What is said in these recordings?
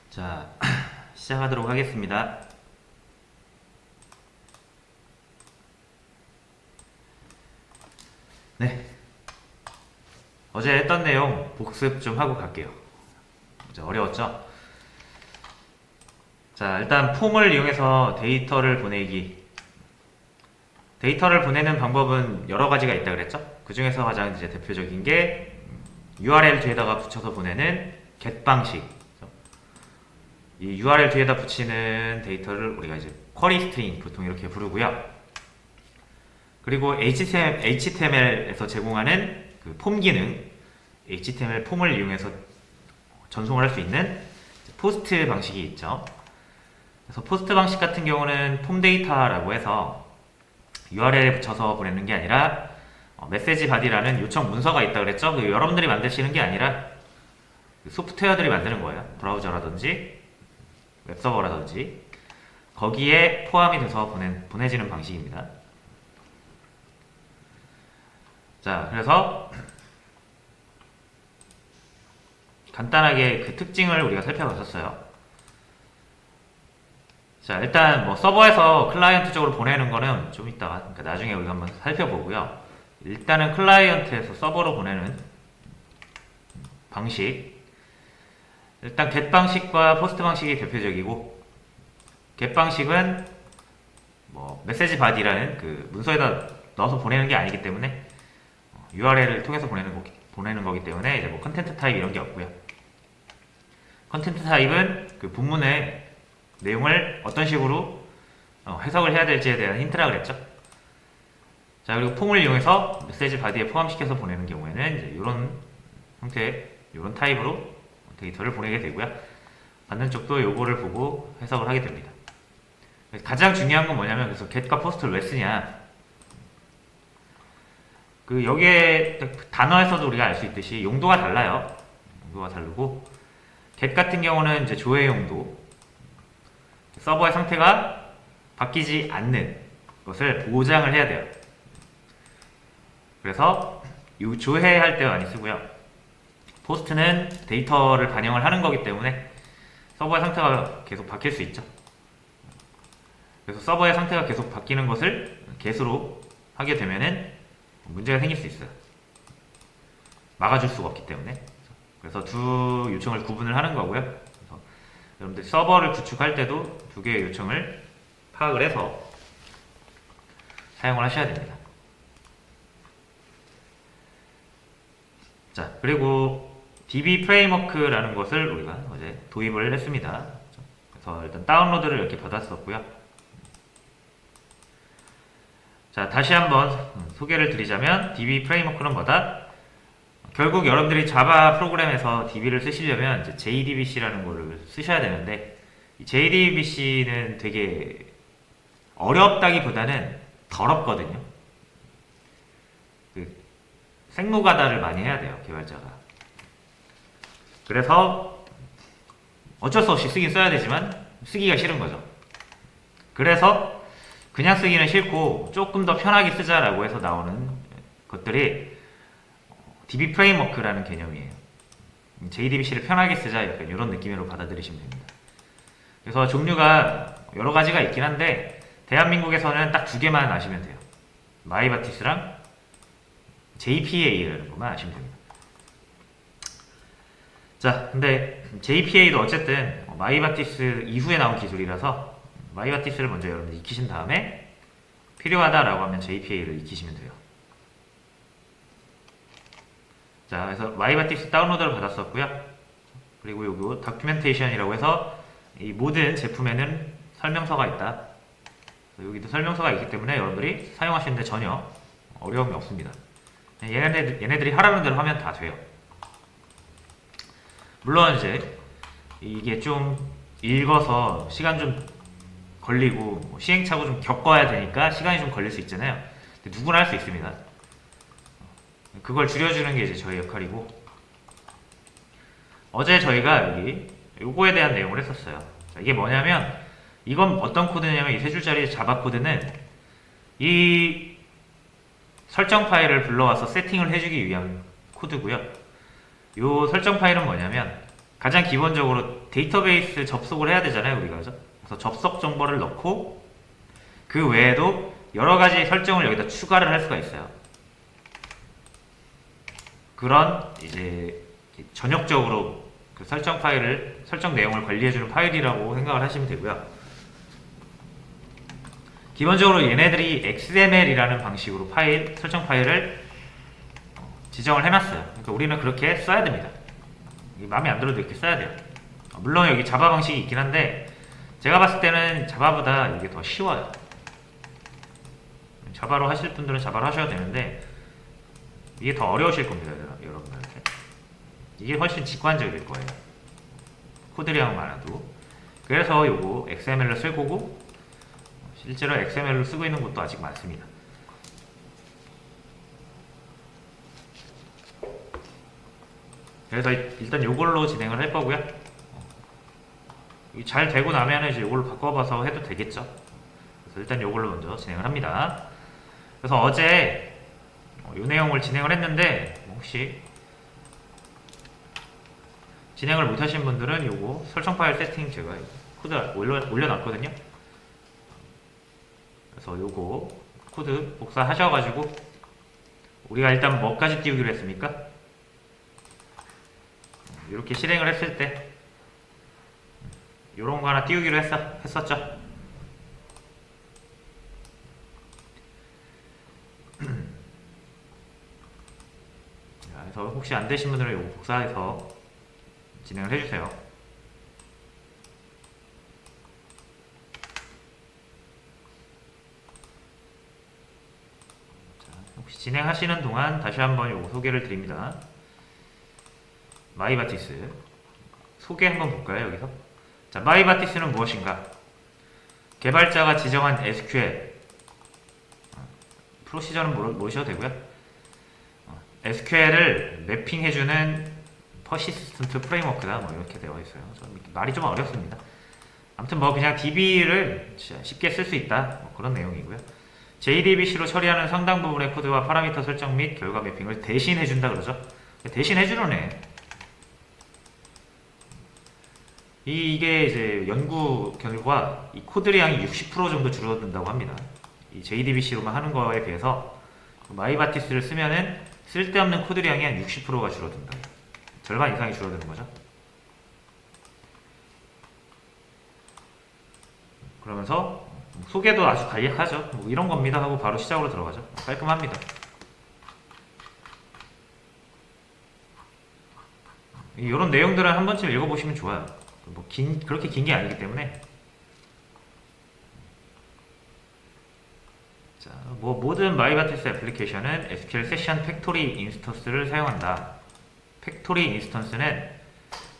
자, 시작하도록 하겠습니다. 네. 어제 했던 내용 복습 좀 하고 갈게요. 이제 어려웠죠? 자, 일단 폼을 이용해서 데이터를 보내기. 데이터를 보내는 방법은 여러 가지가 있다 그랬죠? 그 중에서 가장 이제 대표적인 게 URL 뒤에다가 붙여서 보내는 get 방식. 이 URL 뒤에다 붙이는 데이터를 우리가 이제 쿼리 스트링 보통 이렇게 부르고요. 그리고 HTML에서 제공하는 그 폼 기능, HTML 폼을 이용해서 전송을 할 수 있는 포스트 방식이 있죠. 그래서 포스트 방식 같은 경우는 폼 데이터라고 해서 URL에 붙여서 보내는 게 아니라 메시지 바디라는 요청 문서가 있다 그랬죠. 그 여러분들이 만드시는 게 아니라 그 소프트웨어들이 만드는 거예요. 브라우저라든지 웹서버라든지 거기에 포함이 돼서 보내지는 방식입니다. 자, 그래서 간단하게 그 특징을 우리가 살펴봤었어요. 자, 일단 뭐 서버에서 클라이언트 쪽으로 보내는 거는 좀 이따가, 그러니까 나중에 우리가 한번 살펴보고요. 일단은 클라이언트에서 서버로 보내는 방식. 일단 get 방식과 포스트 방식이 대표적이고, get 방식은 뭐 메시지 바디라는 그 문서에다 넣어서 보내는 게 아니기 때문에 URL을 통해서 보내는 거기 때문에 이제 뭐 컨텐트 타입 이런 게 없고요. 컨텐트 타입은 그 본문의 내용을 어떤 식으로 해석을 해야 될지에 대한 힌트라 그랬죠. 자, 그리고 폼을 이용해서 메시지 바디에 포함시켜서 보내는 경우에는 이제 이런 형태의 이런 타입으로 데이터를 보내게 되고요. 받는 쪽도 요거를 보고 해석을 하게 됩니다. 가장 중요한 건 뭐냐면 그래서 get과 post를 왜 쓰냐. 그 여기에 단어에서도 우리가 알 수 있듯이 용도가 달라요. 용도가 다르고 get 같은 경우는 이제 조회 용도, 서버의 상태가 바뀌지 않는 것을 보장을 해야 돼요. 그래서 이 조회할 때 많이 쓰고요. 포스트는 데이터를 반영을 하는 거기 때문에 서버의 상태가 계속 바뀔 수 있죠. 그래서 서버의 상태가 계속 바뀌는 것을 get으로 하게 되면은 문제가 생길 수 있어요. 막아줄 수가 없기 때문에. 그래서 두 요청을 구분을 하는 거고요. 그래서 여러분들 서버를 구축할 때도 두 개의 요청을 파악을 해서 사용을 하셔야 됩니다. 자, 그리고 DB 프레임워크라는 것을 우리가 어제 도입을 했습니다. 그래서 일단 다운로드를 이렇게 받았었고요. 자, 다시 한번 소개를 드리자면 DB 프레임워크는 뭐다? 결국 여러분들이 자바 프로그램에서 DB를 쓰시려면 이제 JDBC라는 거를 쓰셔야 되는데 이 JDBC는 되게 어렵다기보다는 더럽거든요. 그 생모가다를 많이 해야 돼요, 개발자가. 그래서 어쩔 수 없이 쓰긴 써야 되지만 쓰기가 싫은 거죠. 그래서 그냥 쓰기는 싫고 조금 더 편하게 쓰자라고 해서 나오는 것들이 DB 프레임워크라는 개념이에요. JDBC를 편하게 쓰자 약간 이런 느낌으로 받아들이시면 됩니다. 그래서 종류가 여러 가지가 있긴 한데 대한민국에서는 딱 두 개만 아시면 돼요. 마이바티스랑 JPA라는 것만 아시면 됩니다. 자, 근데 JPA도 어쨌든 마이바티스 이후에 나온 기술이라서 마이바티스를 먼저 여러분들 익히신 다음에 필요하다라고 하면 JPA를 익히시면 돼요. 자, 그래서 마이바티스 다운로드를 받았었고요. 그리고 요거 다큐멘테이션이라고 해서 이 모든 제품에는 설명서가 있다. 여기도 설명서가 있기 때문에 여러분들이 사용하시는데 전혀 어려움이 없습니다. 얘네들이 하라는 대로 하면 다 돼요. 물론 이제 이게 좀 읽어서 시간 좀 걸리고 시행착오 좀 겪어야 되니까 시간이 좀 걸릴 수 있잖아요. 근데 누구나 할 수 있습니다. 그걸 줄여주는 게 이제 저희 역할이고 어제 저희가 여기 요거에 대한 내용을 했었어요. 자, 이게 뭐냐면 이건 어떤 코드냐면 이 세 줄짜리 자바 코드는 이 설정 파일을 불러와서 세팅을 해주기 위한 코드고요. 요 설정 파일은 뭐냐면 가장 기본적으로 데이터베이스 접속을 해야 되잖아요, 우리가. 그래서 접속 정보를 넣고 그 외에도 여러 가지 설정을 여기다 추가를 할 수가 있어요. 그런 이제 전역적으로 그 설정 파일을, 설정 내용을 관리해주는 파일이라고 생각을 하시면 되고요. 기본적으로 얘네들이 XML이라는 방식으로 파일, 설정 파일을 지정을 해놨어요. 그러니까 우리는 그렇게 써야 됩니다. 마음에 안 들어도 이렇게 써야 돼요. 물론 여기 자바 방식이 있긴 한데 제가 봤을 때는 자바보다 이게 더 쉬워요. 자바로 하실 분들은 자바로 하셔야 되는데 이게 더 어려우실 겁니다, 여러분들한테. 이게 훨씬 직관적일 거예요. 코드량은 많아도. 그래서 요거 XML로 쓸 거고, 실제로 XML로 쓰고 있는 곳도 아직 많습니다. 그래서 일단 요걸로 진행을 할 거고요. 잘 되고 나면 이제 요걸로 바꿔봐서 해도 되겠죠. 그래서 일단 요걸로 먼저 진행을 합니다. 그래서 어제 요 내용을 진행을 했는데 혹시 진행을 못하신 분들은 요거 설정 파일 세팅 제가 코드 올려놨거든요. 그래서 요거 코드 복사하셔가지고 우리가 일단 뭐까지 띄우기로 했습니까? 이렇게 실행을 했을 때 요런 거 하나 띄우기로 했었죠. 그래서 혹시 안 되신 분들은 요거 복사해서 진행을 해주세요. 자, 혹시 진행하시는 동안 다시 한번 요거 소개를 드립니다. 마이바티스 소개 한번 볼까요? 여기서. 자, 마이바티스는 무엇인가? 개발자가 지정한 SQL 프로시저는 모르셔도 되고요. SQL을 매핑해주는 퍼시스턴트 프레임워크다, 뭐 이렇게 되어 있어요. 말이 좀 어렵습니다. 아무튼 뭐 그냥 DB를 쉽게 쓸 수 있다, 뭐 그런 내용이고요. JDBC로 처리하는 상당 부분의 코드와 파라미터 설정 및 결과 매핑을 대신 해준다 그러죠. 대신 해주는 애. 이게 이제 연구 결과 이 코드량이 60% 정도 줄어든다고 합니다. 이 JDBC로만 하는 거에 비해서 마이바티스를 쓰면은 쓸데없는 코드량이 한 60%가 줄어든다. 절반 이상이 줄어드는 거죠. 그러면서 소개도 아주 간략하죠. 뭐 이런 겁니다 하고 바로 시작으로 들어가죠. 깔끔합니다. 이런 내용들은 한 번쯤 읽어보시면 좋아요. 뭐 그렇게 긴 게 아니기 때문에. 자, 뭐 모든 마이바티스 애플리케이션은 SQL 세션 팩토리 인스턴스를 사용한다. 팩토리 인스턴스는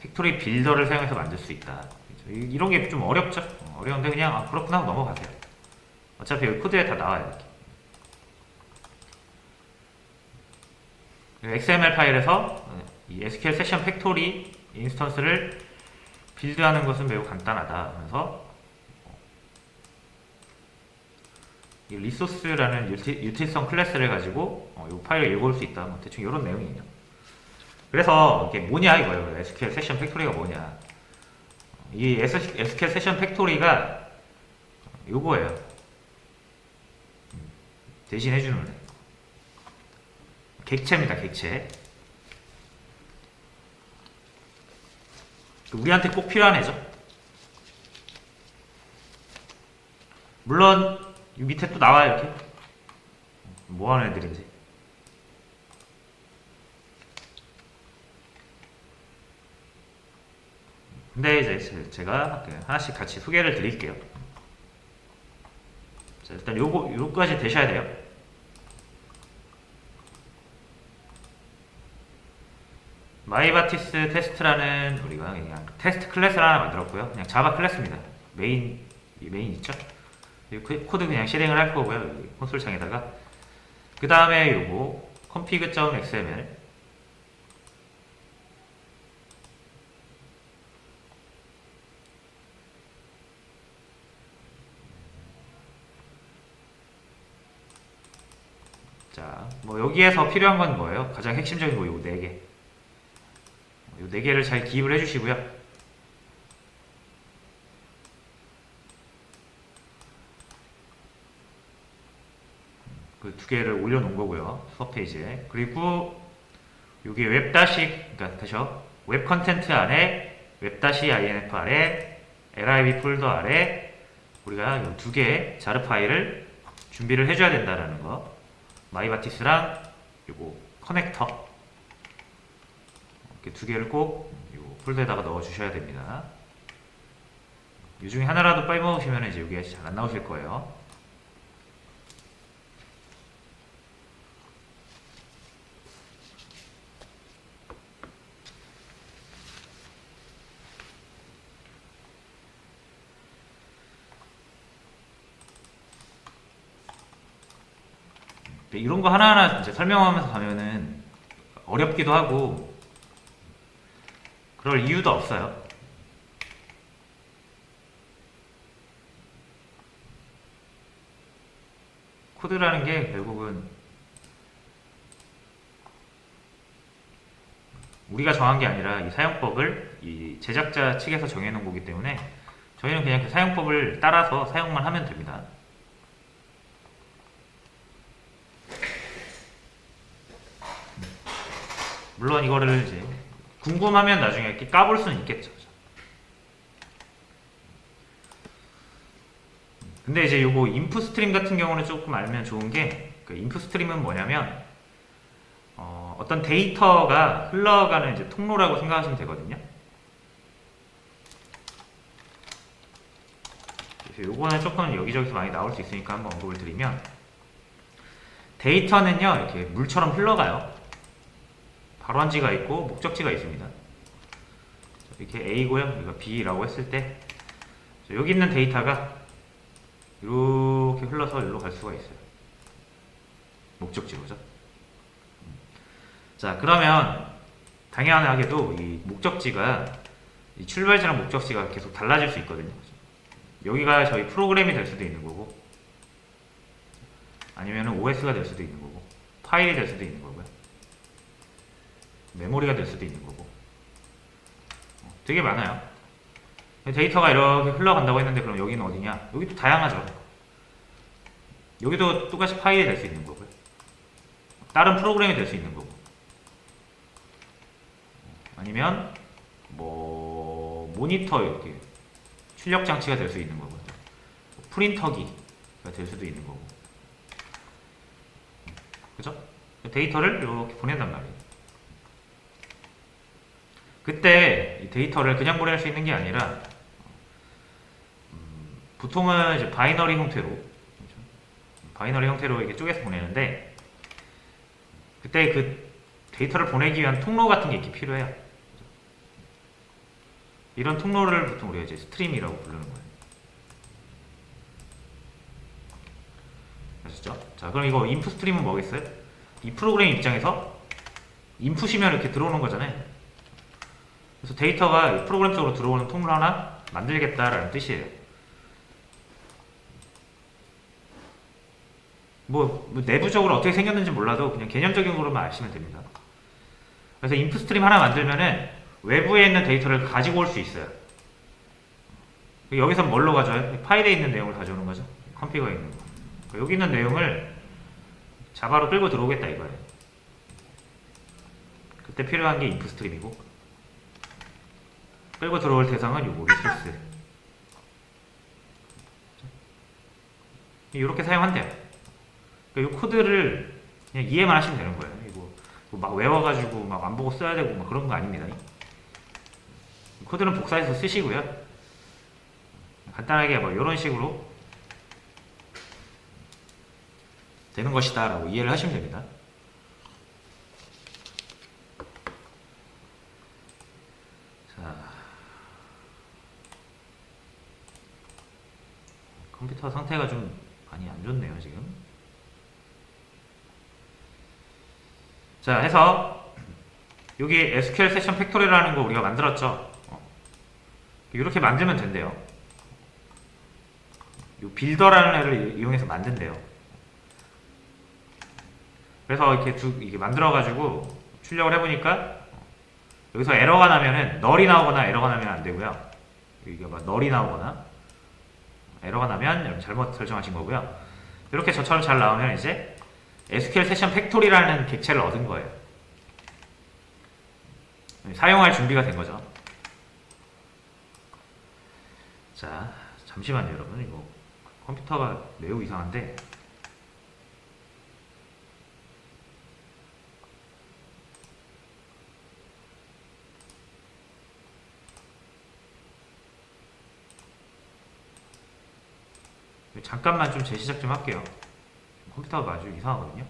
팩토리 빌더를 사용해서 만들 수 있다. 이런 게 좀 어렵죠? 어려운데 그냥 그렇구나 하고 넘어가세요. 어차피 여기 코드에 다 나와요. 이렇게. XML 파일에서 이 SQL 세션 팩토리 인스턴스를 빌드하는 것은 매우 간단하다. 그래서 이 리소스라는 유틸성 클래스를 가지고 이 파일을 읽어올 수 있다. 뭐 대충 이런 내용이에요. 그래서 이게 뭐냐 이거예요. SQL 세션 팩토리가 뭐냐. 이 SQL 세션 팩토리가 요거예요. 대신 해주는 애. 객체입니다. 객체. 우리한테 꼭 필요한 애죠. 물론 밑에 또 나와요. 이렇게 뭐하는 애들인지. 근데 이제 제가 하나씩 같이 소개를 드릴게요. 자, 일단 요거까지 되셔야 돼요. 마이바티스 테스트라는 우리가 그냥 테스트 클래스를 하나 만들었고요. 그냥 자바 클래스입니다. 메인 있죠? 코드 그냥 실행을 할 거고요. 여기 콘솔 창에다가. 그 다음에 요거 config.xml 자, 뭐 여기에서 필요한 건 뭐예요? 가장 핵심적인 거 요거 4개. 요 요 4개를 잘 기입을 해주시고요. 그 2개를 올려놓은 거고요. 수업 페이지에. 그리고 여기 그러니까 다시요. 웹 컨텐트 아래 web-inf 아래 lib 폴더 아래 우리가 이 2개의 자르 파일을 준비를 해줘야 된다라는 거. 마이바티스랑 요거 커넥터 이렇게 2개를 꼭 요 폴더에다가 넣어 주셔야 됩니다. 이 중에 하나라도 빼먹으시면 이제 여기가 잘 안 나오실 거예요. 이런 거 하나하나 이제 설명하면서 가면은 어렵기도 하고 그럴 이유도 없어요. 코드라는 게 결국은 우리가 정한 게 아니라 이 사용법을 이 제작자 측에서 정해놓은 거기 때문에 저희는 그냥 그 사용법을 따라서 사용만 하면 됩니다. 물론 이거를 이제 궁금하면 나중에 이렇게 까볼 수는 있겠죠. 근데 이제 요거 인풋 스트림 같은 경우는 조금 알면 좋은 게, 그 인풋 스트림은 뭐냐면 어떤 데이터가 흘러가는 이제 통로라고 생각하시면 되거든요. 그래서 요거는 조금 여기저기서 많이 나올 수 있으니까 한번 언급을 드리면, 데이터는요 이렇게 물처럼 흘러가요. 발원지가 있고 목적지가 있습니다. 이렇게 A고요, 여기가 B라고 했을 때 여기 있는 데이터가 이렇게 흘러서 여기로 갈 수가 있어요. 목적지로죠. 자, 그러면 당연하게도 이 목적지가 이 출발지랑 목적지가 계속 달라질 수 있거든요. 여기가 저희 프로그램이 될 수도 있는 거고, 아니면 OS가 될 수도 있는 거고, 파일이 될 수도 있는 거고요, 메모리가 될 수도 있는 거고, 되게 많아요. 데이터가 이렇게 흘러간다고 했는데 그럼 여기는 어디냐? 여기도 다양하죠. 여기도 똑같이 파일이 될 수 있는 거고요, 다른 프로그램이 될 수 있는 거고, 아니면 뭐 모니터 이렇게 출력 장치가 될 수 있는 거고요, 프린터기가 될 수도 있는 거고, 그죠? 데이터를 이렇게 보낸단 말이에요. 그때 이 데이터를 그냥 보낼 수 있는 게 아니라 보통은 이제 바이너리 형태로 이렇게 쪼개서 보내는데, 그때 그 데이터를 보내기 위한 통로 같은 게 이렇게 필요해요. 이런 통로를 보통 우리가 이제 스트림이라고 부르는 거예요. 아시죠? 자, 그럼 이거 인풋 스트림은 뭐겠어요? 이 프로그램 입장에서 인풋이면 이렇게 들어오는 거잖아요. 그래서 데이터가 프로그램 쪽으로 들어오는 통로 하나 만들겠다라는 뜻이에요. 뭐 내부적으로 어떻게 생겼는지 몰라도 그냥 개념적인 거로만 아시면 됩니다. 그래서 인풋 스트림 하나 만들면은 외부에 있는 데이터를 가지고 올 수 있어요. 여기서 뭘로 가져와요? 파일에 있는 내용을 가져오는 거죠. 컴피거에 있는 거. 여기 있는 내용을 자바로 끌고 들어오겠다 이거예요. 그때 필요한 게 인풋 스트림이고, 끌고 들어올 대상은 요거 리소스. 이렇게 사용한대요. 이 코드를 그냥 이해만 하시면 되는 거예요. 이거 막 외워가지고 막 안 보고 써야 되고 막 그런 거 아닙니다. 코드는 복사해서 쓰시고요. 간단하게 뭐 이런 식으로 되는 것이다 라고 이해를 하시면 됩니다. 자, 컴퓨터 상태가 좀 많이 안 좋네요 지금. 자, 해서 여기 SQL 세션 팩토리라는 거 우리가 만들었죠. 이렇게 만들면 된대요. 요 빌더라는 애를 이용해서 만든대요. 그래서 이렇게 만들어가지고 출력을 해보니까 여기서 에러가 나면은 널이 나오거나 에러가 나면 안 되고요. 여기가 막 널이 나오거나 에러가 나면 여러분 잘못 설정하신 거고요. 이렇게 저처럼 잘 나오면 이제 SQL 세션 팩토리라는 객체를 얻은 거예요. 사용할 준비가 된 거죠. 자, 잠시만요, 여러분. 이거 컴퓨터가 매우 이상한데. 잠깐만 좀 재시작 좀 할게요. 컴퓨터가 아주 이상하거든요.